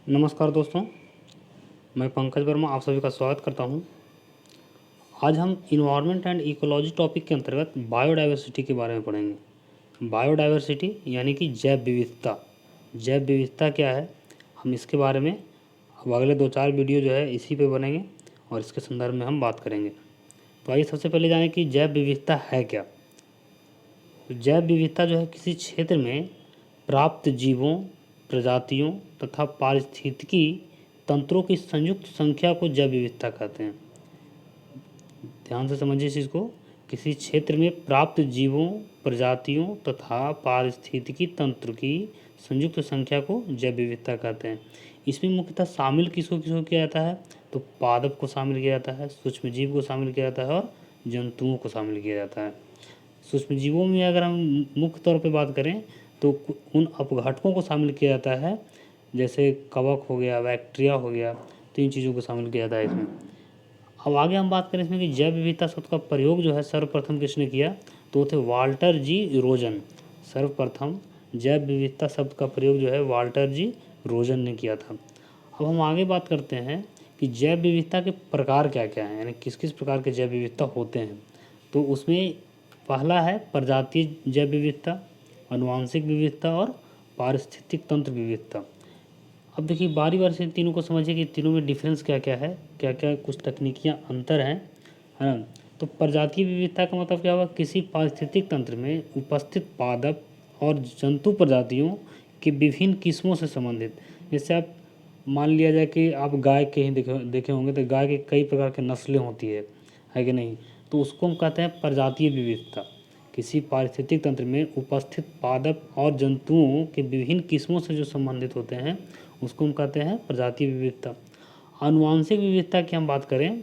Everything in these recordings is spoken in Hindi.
नमस्कार दोस्तों, मैं पंकज वर्मा आप सभी का स्वागत करता हूं। आज हम इन्वायरमेंट एंड इकोलॉजी टॉपिक के अंतर्गत बायोडाइवर्सिटी के बारे में पढ़ेंगे। बायोडाइवर्सिटी यानी कि जैव विविधता। जैव विविधता क्या है, हम इसके बारे में अब अगले 2-4 वीडियो जो है इसी पे बनेंगे और इसके संदर्भ में हम बात करेंगे। तो आइए सबसे पहले जानें कि जैव विविधता है क्या। तो जैव विविधता जो है किसी क्षेत्र में प्राप्त जीवों, प्रजातियों तथा पारिस्थितिकी तंत्रों की संयुक्त संख्या को जैव विविधता कहते हैं। ध्यान से समझिए इस चीज़ को। किसी क्षेत्र में प्राप्त जीवों, प्रजातियों तथा पारिस्थितिकी तंत्र की संयुक्त संख्या को जैव विविधता कहते हैं। इसमें मुख्यतः शामिल किसको किसको किया जाता है, तो पादप को शामिल किया जाता है, सूक्ष्म जीव को शामिल किया जाता है और जंतुओं को शामिल किया जाता है। सूक्ष्म जीवों में अगर हम मुख्य तौर पे बात करें तो उन अपघटकों को शामिल किया जाता है, जैसे कवक हो गया, बैक्टीरिया हो गया, तो इन चीज़ों को शामिल किया जाता है इसमें। अब आगे हम बात करें इसमें कि जैव विविधता शब्द का प्रयोग जो है सर्वप्रथम किसने किया, तो थे वाल्टर जी रोजन। सर्वप्रथम जैव विविधता शब्द का प्रयोग जो है वाल्टर जी रोजन ने किया था। अब हम आगे बात करते हैं कि जैव विविधता के प्रकार क्या क्या हैं, यानी किस किस प्रकार के जैव विविधता होते हैं। तो उसमें पहला है प्रजातीय जैव विविधता, आनुवंशिक विविधता और पारिस्थितिक तंत्र विविधता। अब देखिए बारी बारी से तीनों को समझिए कि तीनों में डिफरेंस क्या क्या है, क्या क्या कुछ तकनीकियाँ अंतर हैं, है ना। तो प्रजातीय विविधता का मतलब क्या होगा, किसी पारिस्थितिक तंत्र में उपस्थित पादप और जंतु प्रजातियों की विभिन्न किस्मों से संबंधित। जैसे आप मान लिया जाए कि आप गाय के ही देखे होंगे, तो गाय के कई प्रकार की नस्लें होती है कि नहीं, तो उसको हम कहते हैं प्रजातीय विविधता। किसी पारिस्थितिक तंत्र में उपस्थित पादप और जंतुओं के विभिन्न किस्मों से जो संबंधित होते हैं उसको हम कहते हैं प्रजातीय विविधता। आनुवंशिक विविधता की हम बात करें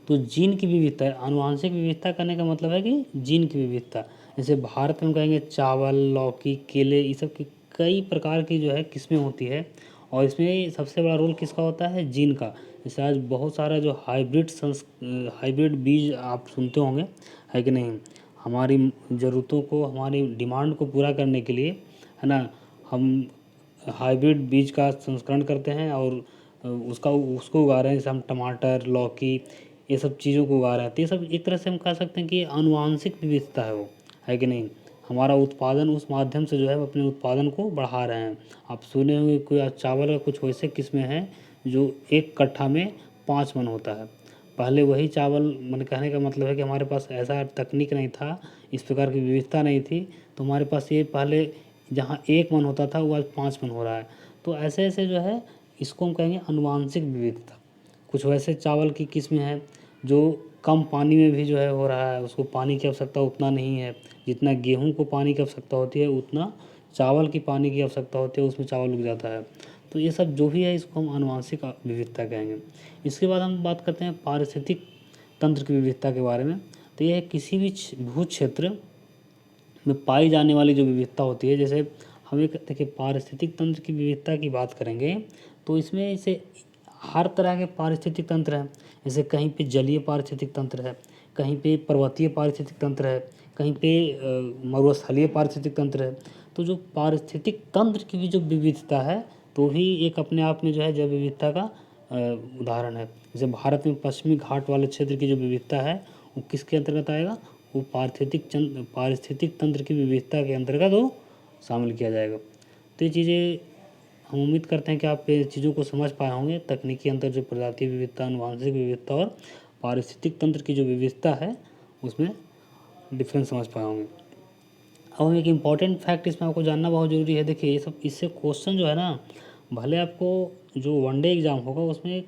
तो जीन की विविधता है। आनुवंशिक विविधता करने का मतलब है कि जीन की विविधता। जैसे भारत में हम कहेंगे चावल, लौकी, केले, ये सब की कई प्रकार की जो है किस्में होती है और इसमें सबसे बड़ा रोल किसका होता है, जीन का। जैसे आज बहुत सारा जो हाइब्रिड बीज आप सुनते होंगे, है कि नहीं। हमारी ज़रूरतों को, हमारी डिमांड को पूरा करने के लिए, है ना, हम हाइब्रिड बीज का संस्करण करते हैं और उसको उगा रहे हैं। जैसे हम टमाटर, लौकी, ये सब चीज़ों को उगा रहे हैं, तो ये सब एक तरह से हम कह सकते हैं कि आनुवंशिक विविधता है वो, है कि नहीं। हमारा उत्पादन उस माध्यम से जो है हम अपने उत्पादन को बढ़ा रहे हैं। आप सुने होंगे कोई चावल का कुछ वैसे किस्में हैं जो 1 कट्ठा में 5 मन होता है। पहले वही चावल, मैंने कहने का मतलब है कि हमारे पास ऐसा तकनीक नहीं था, इस प्रकार की विविधता नहीं थी, तो हमारे पास ये पहले जहाँ 1 मन होता था वो आज 5 मन हो रहा है। तो ऐसे ऐसे जो है इसको हम कहेंगे आनुवंशिक विविधता। कुछ वैसे चावल की किस्में हैं जो कम पानी में भी जो है हो रहा है, उसको पानी की आवश्यकता उतना नहीं है, जितना गेहूं को पानी की आवश्यकता होती है उतना चावल की पानी की आवश्यकता होती है, उसमें चावल उग जाता है। तो ये सब जो भी है इसको हम आनुवंशिक विविधता कहेंगे। इसके बाद हम बात करते हैं पारिस्थितिक तंत्र की विविधता के बारे में। तो ये है किसी भी भू क्षेत्र में पाई जाने वाली जो विविधता होती है। जैसे हम एक देखिए पारिस्थितिक तंत्र की विविधता की बात करेंगे तो इसमें इसे हर तरह के पारिस्थितिक तंत्र हैं। जैसे कहीं पे जलीय पारिस्थितिक तंत्र है, कहीं पे पर्वतीय पारिस्थितिक तंत्र है, कहीं पे मरुस्थलीय पारिस्थितिक तंत्र है। तो जो पारिस्थितिक तंत्र की भी जो विविधता है तो भी एक अपने आप में जो है जैव विविधता का उदाहरण है। जैसे भारत में पश्चिमी घाट वाले क्षेत्र की जो विविधता है वो किसके अंतर्गत आएगा, वो पारिस्थितिक तंत्र की विविधता के अंतर्गत वो शामिल किया जाएगा। तो ये चीज़ें हम उम्मीद करते हैं कि आप ये चीज़ों को समझ पाए होंगे। तकनीकी अंतर जो प्रजातीय विविधता, आनुवंशिक विविधता और पारिस्थितिक तंत्र की जो विविधता है उसमें डिफरेंस समझ पाए होंगे। अब हम एक इम्पॉर्टेंट फैक्ट इसमें आपको जानना बहुत ज़रूरी है। देखिए ये सब इससे क्वेश्चन जो है ना, भले आपको जो वनडे एग्ज़ाम होगा उसमें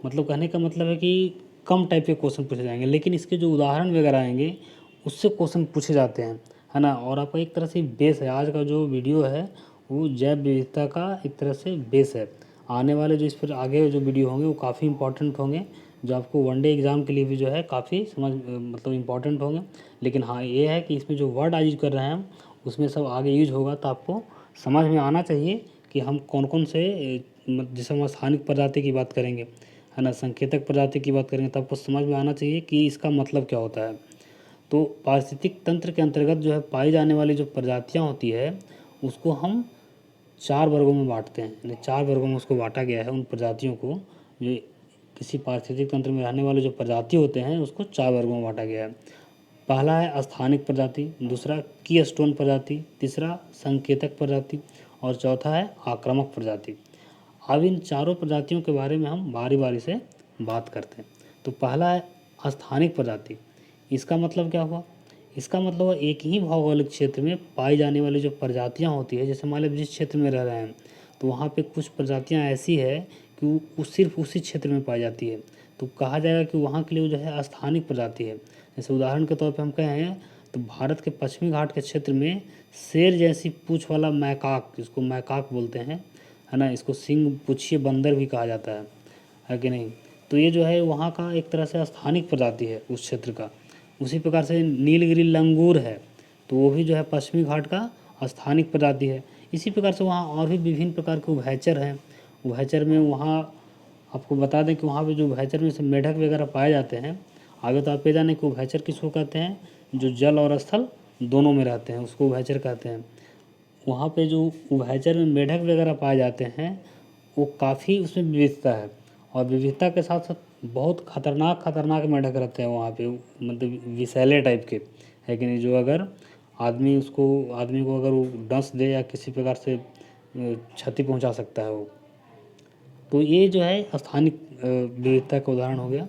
मतलब कहने का मतलब है कि कम टाइप के क्वेश्चन पूछे जाएंगे, लेकिन इसके जो उदाहरण वगैरह आएंगे उससे क्वेश्चन पूछे जाते हैं, है ना। और आपका एक तरह से बेस है, आज का जो वीडियो है वो जैव विविधता का एक तरह से बेस है। आने वाले जो इस पर आगे जो वीडियो होंगे वो काफ़ी इंपॉर्टेंट होंगे, जो आपको वनडे एग्ज़ाम के लिए भी जो है काफ़ी मतलब इम्पॉर्टेंट होंगे। लेकिन हाँ ये है कि इसमें जो वर्ड आज यूज कर रहे हैं हम उसमें सब आगे यूज होगा, तो आपको समझ में आना चाहिए कि हम कौन कौन से जैसे हम स्थानिक प्रजाति की बात करेंगे, है ना, संकेतक प्रजाति की बात करेंगे, तो आपको समझ में आना चाहिए कि इसका मतलब क्या होता है। तो पारिस्थितिक तंत्र के अंतर्गत जो है पाई जाने वाली जो प्रजातियाँ होती है उसको हम 4 वर्गों में बांटते हैं, यानी 4 वर्गों में उसको बांटा गया है उन प्रजातियों को। जो किसी पारिस्थितिक तंत्र में रहने वाले जो प्रजाति होते हैं उसको 4 वर्गों में बांटा गया है। पहला है स्थानिक प्रजाति, दूसरा कीस्टोन प्रजाति, तीसरा संकेतक प्रजाति और चौथा है आक्रामक प्रजाति। अब इन चारों प्रजातियों के बारे में हम बारी बारी से बात करते हैं। तो पहला है स्थानिक प्रजाति। इसका मतलब क्या हुआ? इसका मतलब हुआ एक ही भौगोलिक क्षेत्र में पाई जाने वाली जो प्रजातियां होती है, जैसे मान लीजिए जिस क्षेत्र में रह रहे हैं तो वहाँ पे कुछ प्रजातियां ऐसी है कि वो सिर्फ उसी क्षेत्र में पाई जाती है, तो कहा जाएगा कि वहाँ के लिए जो है स्थानिक प्रजाति है। जैसे उदाहरण के तौर पे हम कहें तो भारत के पश्चिमी घाट के क्षेत्र में शेर जैसी पूँछ वाला मैकाक, जिसको मैकाक बोलते हैं, है ना, इसको सिंह पूँछिए बंदर भी कहा जाता है कि नहीं। तो ये जो है वहाँ का एक तरह से स्थानिक प्रजाति है उस क्षेत्र का। उसी प्रकार से नीलगिरी लंगूर है, तो वो भी जो है पश्चिमी घाट का स्थानिक प्रजाति है। इसी प्रकार से वहाँ और भी विभिन्न प्रकार के उभयचर हैं। उभयचर में वहाँ आपको बता दें कि वहाँ पे जो उभयचर में से मेढक वगैरह पाए जाते हैं। आगे तो आप ये जाने कि उभयचर किसको कहते हैं? जो जल और स्थल दोनों में रहते हैं उसको उभयचर कहते हैं। वहाँ पे जो उभयचर में मेढक वगैरह पाए जाते हैं वो काफ़ी उसमें विविधता है, और विविधता के साथ साथ बहुत खतरनाक मेढक रहते हैं वहाँ पे, मतलब विषैले टाइप के, है कि नहीं, जो अगर आदमी को अगर वो डस दे या किसी प्रकार से क्षति पहुँचा सकता है वो। तो ये जो है स्थानिक विविधता का उदाहरण हो गया।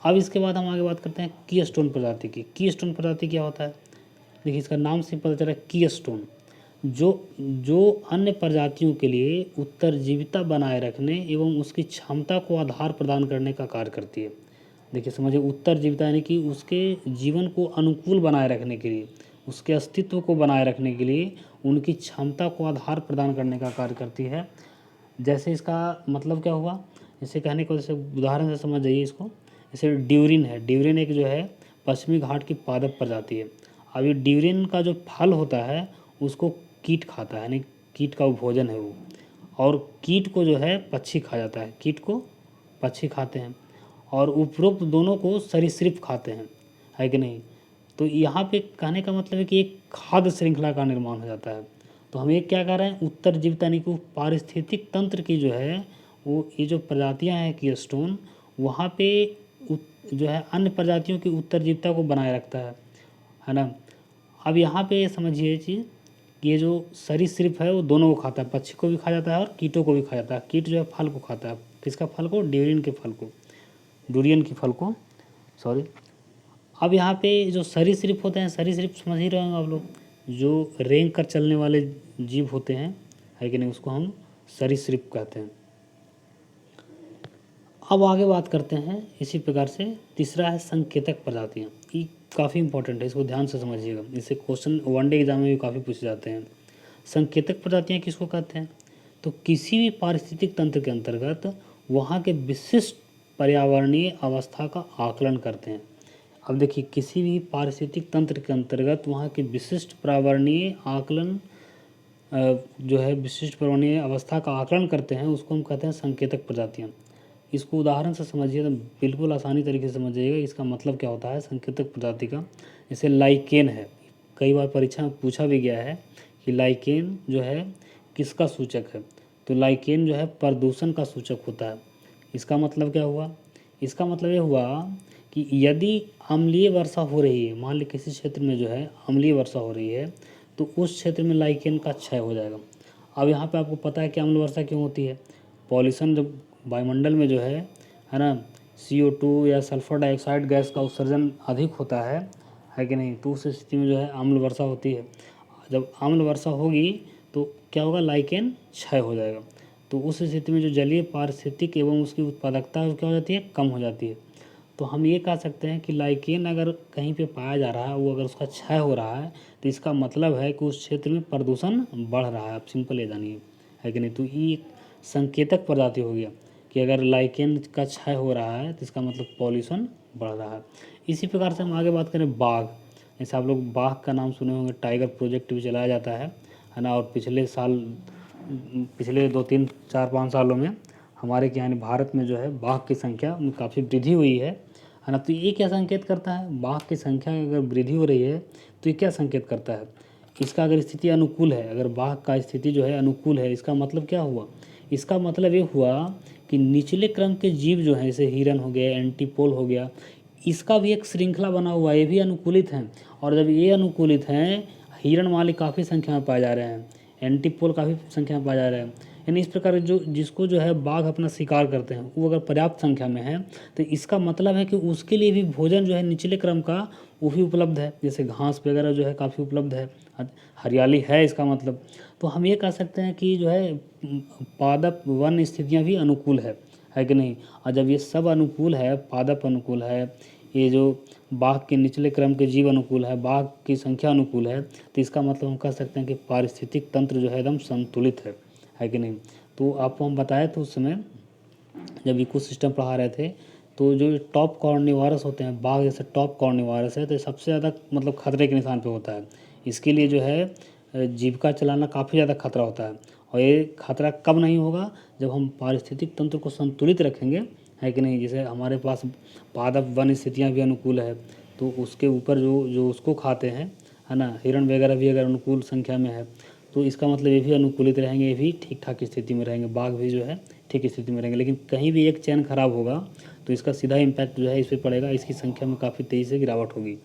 अब इसके बाद हम आगे बात करते हैं कीस्टोन प्रजाति की। कीस्टोन प्रजाति क्या होता है? देखिए इसका नाम से पता चला, कीस्टोन जो अन्य प्रजातियों के लिए उत्तरजीविता बनाए रखने एवं उसकी क्षमता को आधार प्रदान करने का कार्य करती है। देखिए समझिए, उत्तरजीविता यानी कि उसके जीवन को अनुकूल बनाए रखने के लिए, उसके अस्तित्व को बनाए रखने के लिए उनकी क्षमता को आधार प्रदान करने का कार्य करती है। जैसे इसका मतलब क्या हुआ, जैसे कहने को, जैसे उदाहरण से समझ जाइए इसको। जैसे ड्यूरिन है, ड्यूरिन एक जो है पश्चिमी घाट की पादप प्रजाति है। अब ये ड्यूरिन का जो फल होता है उसको कीट खाता है, यानी कीट का भोजन है वो, और कीट को जो है पक्षी खा जाता है, कीट को पक्षी खाते हैं, और उपरोक्त दोनों को सरीसृप खाते हैं, है कि नहीं। तो यहाँ पे कहने का मतलब है कि एक खाद्य श्रृंखला का निर्माण हो जाता है। तो हम एक क्या कह रहे हैं, उत्तरजीविता यानी कि पारिस्थितिक तंत्र की जो है वो ये जो प्रजातियाँ हैं कीस्टोन, वहाँ पे जो है अन्य प्रजातियों की उत्तरजीविता को बनाए रखता है ना। अब यहाँ पे समझिए चीज़, ये जो सरीसृप है वो दोनों को खाता है, पक्षी को भी खा जाता है और कीटों को भी खा जाता है। कीट जो है फल को खाता है, किसका फल को? ड्यूरिन के फल को, डुरियन की फल को, सॉरी। अब यहाँ पे जो सरीसृप होते हैं, सरीसृप समझ ही रहे होंगे आप लोग, जो रेंग कर चलने वाले जीव होते हैं, है कि नहीं, उसको हम सरीसृप कहते हैं। अब आगे बात करते हैं इसी प्रकार से। तीसरा है संकेतक प्रजातियाँ। ये काफ़ी इंपॉर्टेंट है, इसको ध्यान से समझिएगा, इससे क्वेश्चन वनडे एग्जाम में भी काफ़ी पूछे जाते हैं। संकेतक प्रजातियाँ किसको कहते हैं? तो किसी भी पारिस्थितिक तंत्र के अंतर्गत वहाँ के विशिष्ट पर्यावरणीय अवस्था का आकलन करते हैं। अब देखिए, किसी भी पारिस्थितिक तंत्र के अंतर्गत वहाँ के विशिष्ट पर्यावरणीय आकलन जो है विशिष्ट पर्यावरणीय अवस्था का आकलन करते हैं, उसको हम कहते हैं संकेतक प्रजातियाँ। इसको उदाहरण से समझिए तो बिल्कुल आसानी तरीके से समझ जाइएगा इसका मतलब क्या होता है संकेतक प्रजाति का। जैसे लाइकेन है, कई बार परीक्षा में पूछा भी गया है कि लाइकेन जो है किसका सूचक है? तो लाइकेन जो है प्रदूषण का सूचक होता है। इसका मतलब क्या हुआ? इसका मतलब ये हुआ कि यदि अम्लीय वर्षा हो रही है, मान ली किसी क्षेत्र में जो है अम्लीय वर्षा हो रही है, तो उस क्षेत्र में लाइकेन का क्षय हो जाएगा। अब यहाँ पे आपको पता है कि अम्ल वर्षा क्यों होती है? पॉल्यूशन जब वायुमंडल में जो है ना, CO2 या सल्फर डाइऑक्साइड गैस का उत्सर्जन अधिक होता है कि नहीं, तो उस स्थिति में जो है अम्ल वर्षा होती है। जब अम्ल वर्षा होगी तो क्या होगा? लाइकेन क्षय हो जाएगा। तो उस स्थिति में जो जलीय पारिस्थितिक एवं उसकी उत्पादकता क्या हो जाती है? कम हो जाती है। तो हम ये कह सकते हैं कि लाइकेन अगर कहीं पे पाया जा रहा है, वो अगर उसका क्षय हो रहा है, तो इसका मतलब है कि उस क्षेत्र में प्रदूषण बढ़ रहा है। आप सिंपल ये जानिए, है कि नहीं। तो ये संकेतक प्रजाति हो गया कि अगर लाइकेन का क्षय हो रहा है तो इसका मतलब पॉल्यूशन बढ़ रहा है। इसी प्रकार से हम आगे बात करें बाघ। जैसे आप लोग बाघ का नाम सुने होंगे, टाइगर प्रोजेक्ट भी चलाया जाता है ना। और पिछले 2-3-4-5 सालों में हमारे यानी भारत में जो है बाघ की संख्या में काफ़ी वृद्धि हुई है ना। तो ये क्या संकेत करता है? बाघ की संख्या में अगर वृद्धि हो रही है तो ये क्या संकेत करता है? इसका अगर स्थिति अनुकूल है, अगर बाघ का स्थिति जो है अनुकूल है, इसका मतलब क्या हुआ? इसका मतलब ये हुआ कि निचले क्रम के जीव जो हैं, जैसे हिरन हो गया, एंटीपोल हो गया, इसका भी एक श्रृंखला बना हुआ है, ये भी अनुकूलित हैं। और जब ये अनुकूलित हैं, हिरन वाले काफ़ी संख्या में पाए जा रहे हैं, एंटीपोल काफ़ी संख्या में पाए जा रहे हैं, यानी इस प्रकार जो जिसको जो है बाघ अपना शिकार करते हैं, वो अगर पर्याप्त संख्या में है, तो इसका मतलब है कि उसके लिए भी भोजन जो है निचले क्रम का वो भी उपलब्ध है, जैसे घास वगैरह जो है काफ़ी उपलब्ध है, हरियाली है इसका मतलब। तो हम ये कह सकते हैं कि जो है पादप वन स्थितियाँ भी अनुकूल है कि नहीं? और जब ये सब अनुकूल है, पादप अनुकूल है, ये जो बाघ के निचले क्रम के जीव अनुकूल है, बाघ की संख्या अनुकूल है, तो इसका मतलब हम कह सकते हैं कि पारिस्थितिक तंत्र जो है एकदम संतुलित है कि नहीं? तो आपको हम बताए थे उस समय जब इकोसिस्टम पढ़ा रहे थे, तो जो टॉप कॉर्निवोरस होते हैं, बाघ जैसे टॉप कॉर्निवोरस है, तो सबसे ज़्यादा मतलब खतरे के निशान पे होता है। इसके लिए जो है जीविका चलाना काफ़ी ज़्यादा खतरा होता है। और ये खतरा कब नहीं होगा? जब हम पारिस्थितिक तंत्र को संतुलित रखेंगे, है कि नहीं? जैसे हमारे पास पादप वन स्थितियाँ भी अनुकूल है, तो उसके ऊपर जो जो उसको खाते हैं, है ना, हिरण वगैरह भी अगर अनुकूल संख्या में है, तो इसका मतलब ये भी अनुकूलित रहेंगे, ये भी ठीक ठाक स्थिति में रहेंगे, बाघ भी जो है ठीक स्थिति में रहेंगे। लेकिन कहीं भी एक चैन खराब होगा तो इसका सीधा इम्पैक्ट जो है इस पर पड़ेगा, इसकी संख्या में काफ़ी तेज़ी से गिरावट होगी।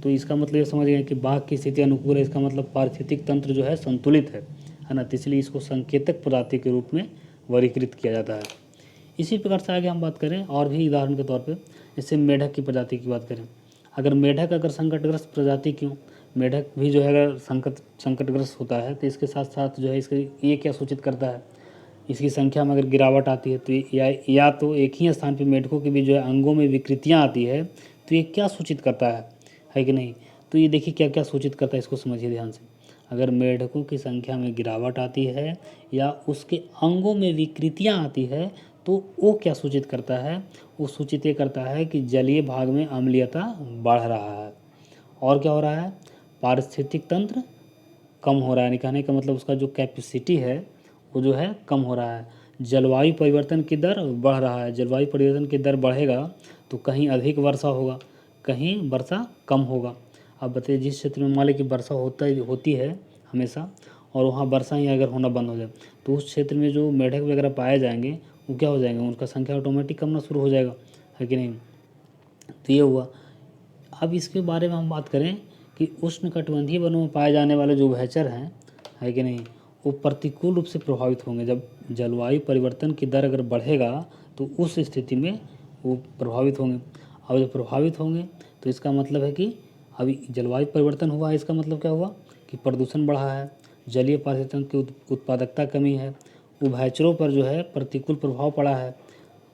तो इसका मतलब ये समझ गए कि बाघ की स्थिति अनुकूल है, इसका मतलब पारिस्थितिक तंत्र जो है संतुलित है ना, तो इसलिए इसको संकेतक प्रजाति के रूप में वर्गीकृत किया जाता है। इसी प्रकार से आगे हम बात करें और भी उदाहरण के तौर पे, जैसे मेढक की प्रजाति की बात करें। अगर मेढक अगर संकटग्रस्त प्रजाति क्यों, मेढक भी जो है अगर संकटग्रस्त होता है, तो इसके साथ साथ जो है इसके ये क्या सूचित करता है, इसकी संख्या में अगर गिरावट आती है, तो या तो एक ही स्थान पर मेढकों के भी जो है अंगों में विकृतियाँ आती है, तो ये क्या सूचित करता है कि नहीं? तो ये देखिए क्या क्या सूचित करता है, इसको समझिए ध्यान से। अगर मेढकों की संख्या में गिरावट आती है या उसके अंगों में विकृतियाँ आती है, तो वो क्या सूचित करता है? वो सूचित ये करता है कि जलीय भाग में अम्लीयता बढ़ रहा है। और क्या हो रहा है? पारिस्थितिक तंत्र कम हो रहा है, कहने का मतलब उसका जो कैपेसिटी है वो जो है कम हो रहा है। जलवायु परिवर्तन की दर बढ़ रहा है, जलवायु परिवर्तन की दर बढ़ेगा तो कहीं अधिक वर्षा होगा, कहीं वर्षा कम होगा। अब बताइए, जिस क्षेत्र में मान लीजिए कि वर्षा होती है हमेशा, और वहाँ वर्षा ही अगर होना बंद हो जाए, तो उस क्षेत्र में जो मेढक वगैरह पाए जाएंगे वो क्या हो जाएंगे, उनका संख्या ऑटोमेटिक कमना शुरू हो जाएगा, है कि नहीं? तो ये हुआ। अब इसके बारे में हम बात करें कि उष्णकटिबंधीय वनों में पाए जाने वाले जो उभयचर हैं, है कि नहीं, वो प्रतिकूल रूप से प्रभावित होंगे। जब जलवायु परिवर्तन की दर अगर बढ़ेगा तो उस स्थिति में वो प्रभावित होंगे। अब जब प्रभावित होंगे तो इसका मतलब है कि अभी जलवायु परिवर्तन हुआ है, इसका मतलब क्या हुआ कि प्रदूषण बढ़ा है, जलीय पारिस्थितिकी की उत्पादकता कमी है, उभयचरों पर जो है प्रतिकूल प्रभाव पड़ा है।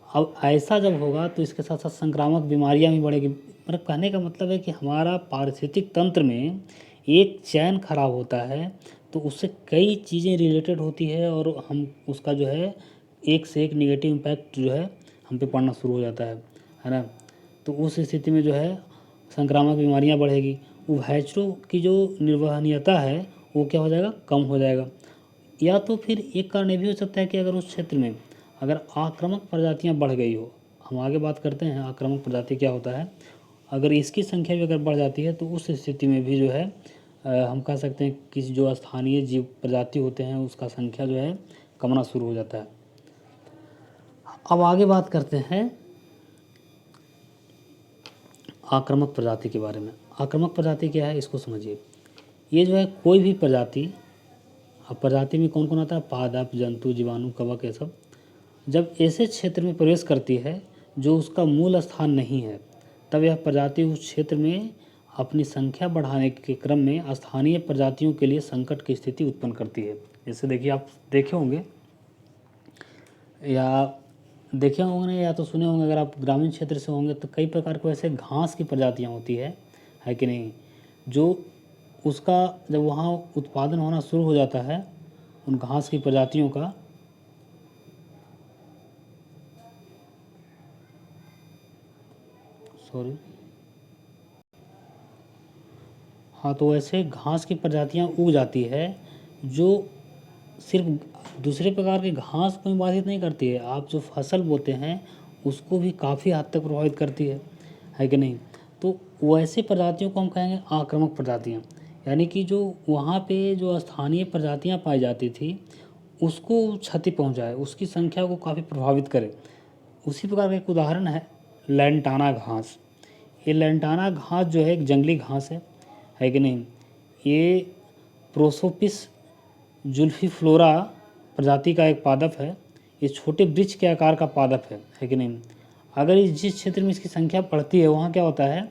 अब ऐसा जब होगा तो इसके साथ साथ संक्रामक बीमारियां भी बढ़ेगी। मतलब कहने का मतलब है कि हमारा पारिस्थितिक तंत्र में एक चैन खराब होता है तो उससे कई चीज़ें रिलेटेड होती है, और हम उसका जो है एक से एक नेगेटिव इम्पैक्ट जो है हम पे पड़ना शुरू हो जाता है ना। तो उस स्थिति में जो है संक्रामक बीमारियां बढ़ेगी, उभयचरों की जो निर्वहनीयता है वो क्या हो जाएगा, कम हो जाएगा। या तो फिर एक कारण ये भी हो सकता है कि अगर उस क्षेत्र में अगर आक्रामक प्रजातियां बढ़ गई हो, हम आगे बात करते हैं आक्रामक प्रजाति क्या होता है, अगर इसकी संख्या भी अगर बढ़ जाती है तो उस स्थिति में भी जो है हम कह सकते हैं कि जो स्थानीय जीव प्रजाति होते हैं उसका संख्या जो है कमना शुरू हो जाता है। अब आगे बात करते हैं आक्रामक प्रजाति के बारे में। आक्रामक प्रजाति क्या है, इसको समझिए। ये जो है कोई भी प्रजाति, अब प्रजाति में कौन कौन आता है, पादप, जंतु, जीवाणु, कवक, ये सब जब ऐसे क्षेत्र में प्रवेश करती है जो उसका मूल स्थान नहीं है, तब यह प्रजाति उस क्षेत्र में अपनी संख्या बढ़ाने के क्रम में स्थानीय प्रजातियों के लिए संकट की स्थिति उत्पन्न करती है। जैसे देखिए, आप देखे होंगे ना, या तो सुने होंगे, अगर आप ग्रामीण क्षेत्र से होंगे तो कई प्रकार के ऐसे घास की प्रजातियाँ होती है कि नहीं, जो उसका जब वहाँ उत्पादन होना शुरू हो जाता है उन घास की प्रजातियों का, हाँ, तो ऐसे घास की प्रजातियाँ उग जाती है जो सिर्फ दूसरे प्रकार के घास को ही बाधित नहीं करती है, आप जो फसल बोते हैं उसको भी काफ़ी हद तक प्रभावित करती है कि नहीं। तो वैसी प्रजातियों को हम कहेंगे आक्रामक प्रजातियाँ। यानी कि जो वहाँ पे जो स्थानीय प्रजातियाँ पाई जाती थी उसको क्षति पहुँचाए, उसकी संख्या को काफ़ी प्रभावित करे। उसी प्रकार का एक उदाहरण है लैंटाना घास। ये लैंटाना घास जो है एक जंगली घास है कि नहीं। ये प्रोसोपिस जुल्फीफ्लोरा प्रजाति का एक पादप है। ये छोटे वृक्ष के आकार का पादप है कि नहीं। अगर जिस क्षेत्र में इसकी संख्या बढ़ती है वहाँ क्या होता है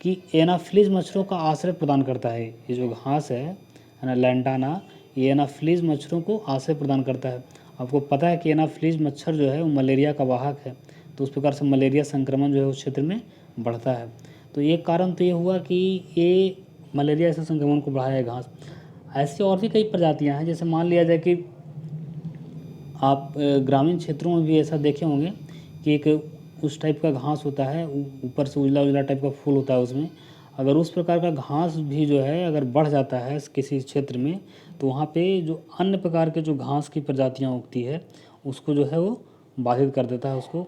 कि एनाफिलीज मच्छरों का आश्रय प्रदान करता है। ये जो घास है ना लैंटाना, ये एनाफिलीज मच्छरों को आश्रय प्रदान करता है। आपको पता है कि एनाफिलीज मच्छर जो है वो मलेरिया का वाहक है, तो उस प्रकार से मलेरिया संक्रमण जो है उस क्षेत्र में बढ़ता है। तो एक कारण तो ये हुआ कि ये मलेरिया से संक्रमण को बढ़ाया है घास। ऐसी और भी कई प्रजातियां हैं, जैसे मान लिया जाए कि आप ग्रामीण क्षेत्रों में भी ऐसा देखे होंगे कि एक उस टाइप का घास होता है, ऊपर से उजला उजला टाइप का फूल होता है उसमें। अगर उस प्रकार का घास भी जो है अगर बढ़ जाता है किसी क्षेत्र में, तो वहाँ पे जो अन्य प्रकार के जो घास की प्रजातियाँ उगती है उसको जो है वो बाधित कर देता है, उसको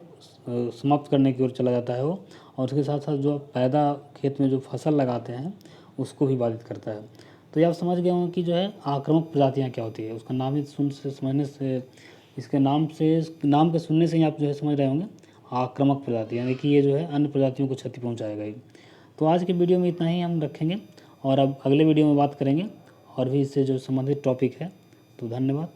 समाप्त करने की ओर चला जाता है वो। और उसके साथ साथ जो पैदा खेत में जो फसल लगाते हैं उसको भी बाधित करता है। तो ये आप समझ गए होंगे कि जो है आक्रामक प्रजातियाँ क्या होती है। उसका नाम ही समझने से, इसके नाम के सुनने से ही आप जो है समझ रहे होंगे आक्रामक प्रजाति, यानी कि ये जो है अन्य प्रजातियों को क्षति पहुंचाएगा ही। तो आज के वीडियो में इतना ही हम रखेंगे और अब अगले वीडियो में बात करेंगे और भी इससे जो संबंधित टॉपिक है। तो धन्यवाद।